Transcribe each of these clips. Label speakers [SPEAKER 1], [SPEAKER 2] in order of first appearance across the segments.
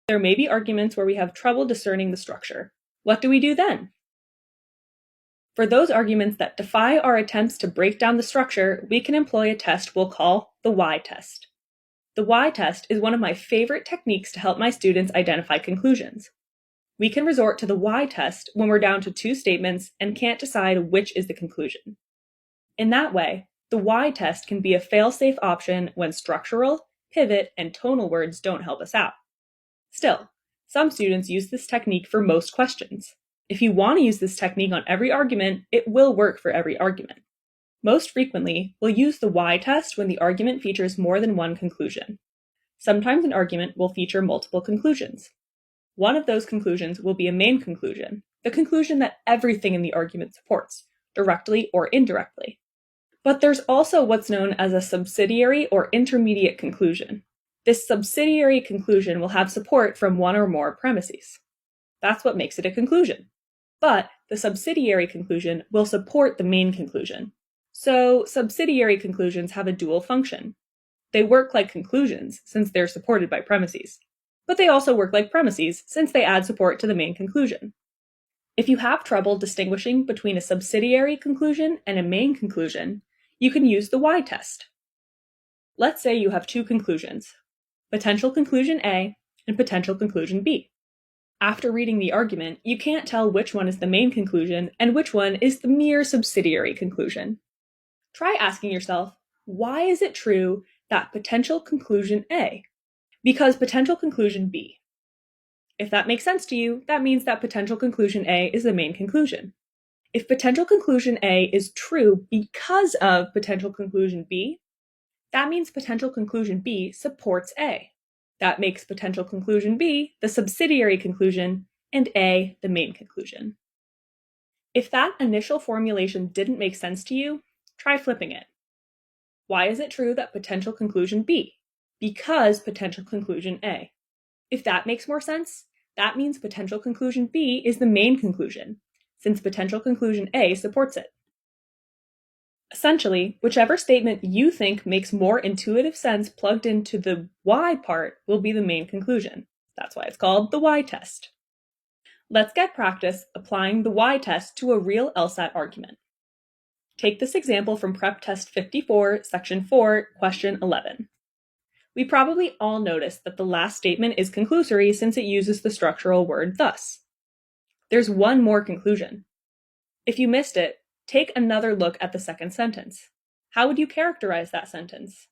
[SPEAKER 1] There may be arguments where we have trouble discerning the structure. What do we do then? For those arguments that defy our attempts to break down the structure, we can employ a test we'll call the Y test. The Y test is one of my favorite techniques to help my students identify conclusions. We can resort to the Y test when we're down to two statements and can't decide which is the conclusion. In that way, the Y test can be a fail-safe option when structural, pivot, and tonal words don't help us out. Still, some students use this technique for most questions. If you want to use this technique on every argument, it will work for every argument. Most frequently, we'll use the Y test when the argument features more than one conclusion. Sometimes an argument will feature multiple conclusions. One of those conclusions will be a main conclusion, the conclusion that everything in the argument supports, directly or indirectly. But there's also what's known as a subsidiary or intermediate conclusion. This subsidiary conclusion will have support from one or more premises. That's what makes it a conclusion. But the subsidiary conclusion will support the main conclusion. So subsidiary conclusions have a dual function. They work like conclusions since they're supported by premises, but they also work like premises since they add support to the main conclusion. If you have trouble distinguishing between a subsidiary conclusion and a main conclusion, you can use the Y test. Let's say you have two conclusions, potential conclusion A and potential conclusion B. After reading the argument, you can't tell which one is the main conclusion and which one is the mere subsidiary conclusion. Try asking yourself, why is it true that potential conclusion A? Because potential conclusion B. If that makes sense to you, that means that potential conclusion A is the main conclusion. If potential conclusion A is true because of potential conclusion B, that means potential conclusion B supports A. That makes potential conclusion B the subsidiary conclusion and A the main conclusion. If that initial formulation didn't make sense to you, try flipping it. Why is it true that potential conclusion B? Because potential conclusion A. If that makes more sense, that means potential conclusion B is the main conclusion, since potential conclusion A supports it. Essentially, whichever statement you think makes more intuitive sense plugged into the Y part will be the main conclusion. That's why it's called the Y test. Let's get practice applying the Y test to a real LSAT argument. Take this example from Prep Test 54, Section 4, Question 11. We probably all noticed that the last statement is conclusory since it uses the structural word thus. There's one more conclusion. If you missed it, take another look at the second sentence. How would you characterize that sentence?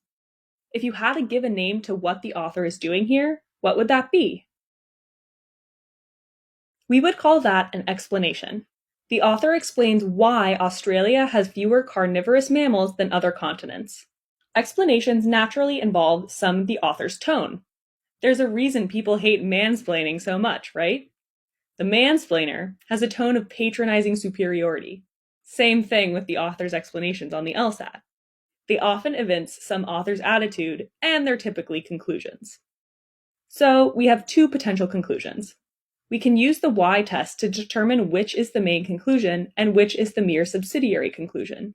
[SPEAKER 1] If you had to give a name to what the author is doing here, what would that be? We would call that an explanation. The author explains why Australia has fewer carnivorous mammals than other continents. Explanations naturally involve some of the author's tone. There's a reason people hate mansplaining so much, right? The mansplainer has a tone of patronizing superiority. Same thing with the author's explanations on the LSAT. They often evince some author's attitude, and they're typically conclusions. So we have two potential conclusions. We can use the Y test to determine which is the main conclusion and which is the mere subsidiary conclusion.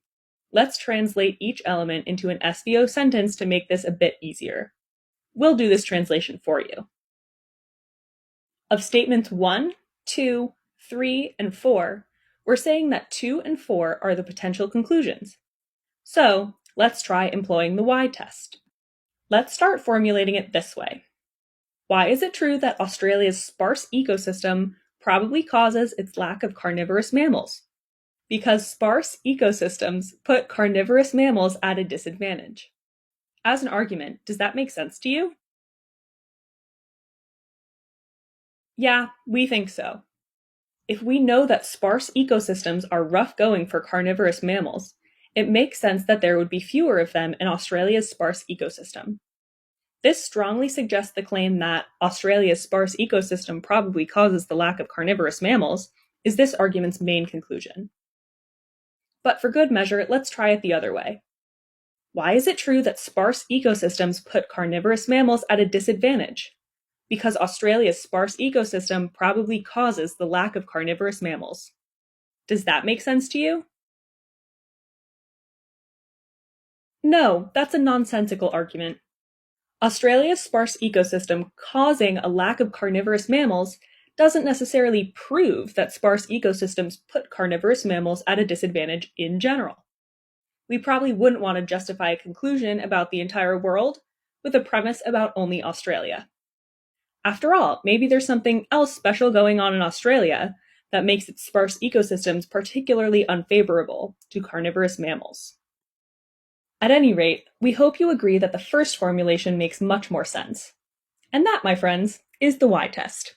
[SPEAKER 1] Let's translate each element into an SVO sentence to make this a bit easier. We'll do this translation for you. Of statements 1, 2, 3, and 4, we're saying that 2 and 4 are the potential conclusions. So let's try employing the Y test. Let's start formulating it this way. Why is it true that Australia's sparse ecosystem probably causes its lack of carnivorous mammals? Because sparse ecosystems put carnivorous mammals at a disadvantage. As an argument, does that make sense to you? Yeah, we think so. If we know that sparse ecosystems are rough going for carnivorous mammals, it makes sense that there would be fewer of them in Australia's sparse ecosystem. This strongly suggests the claim that Australia's sparse ecosystem probably causes the lack of carnivorous mammals is this argument's main conclusion. But for good measure, let's try it the other way. Why is it true that sparse ecosystems put carnivorous mammals at a disadvantage? Because Australia's sparse ecosystem probably causes the lack of carnivorous mammals. Does that make sense to you? No, that's a nonsensical argument. Australia's sparse ecosystem causing a lack of carnivorous mammals doesn't necessarily prove that sparse ecosystems put carnivorous mammals at a disadvantage in general. We probably wouldn't want to justify a conclusion about the entire world with a premise about only Australia. After all, maybe there's something else special going on in Australia that makes its sparse ecosystems particularly unfavorable to carnivorous mammals. At any rate, we hope you agree that the first formulation makes much more sense. And that, my friends, is the Y test.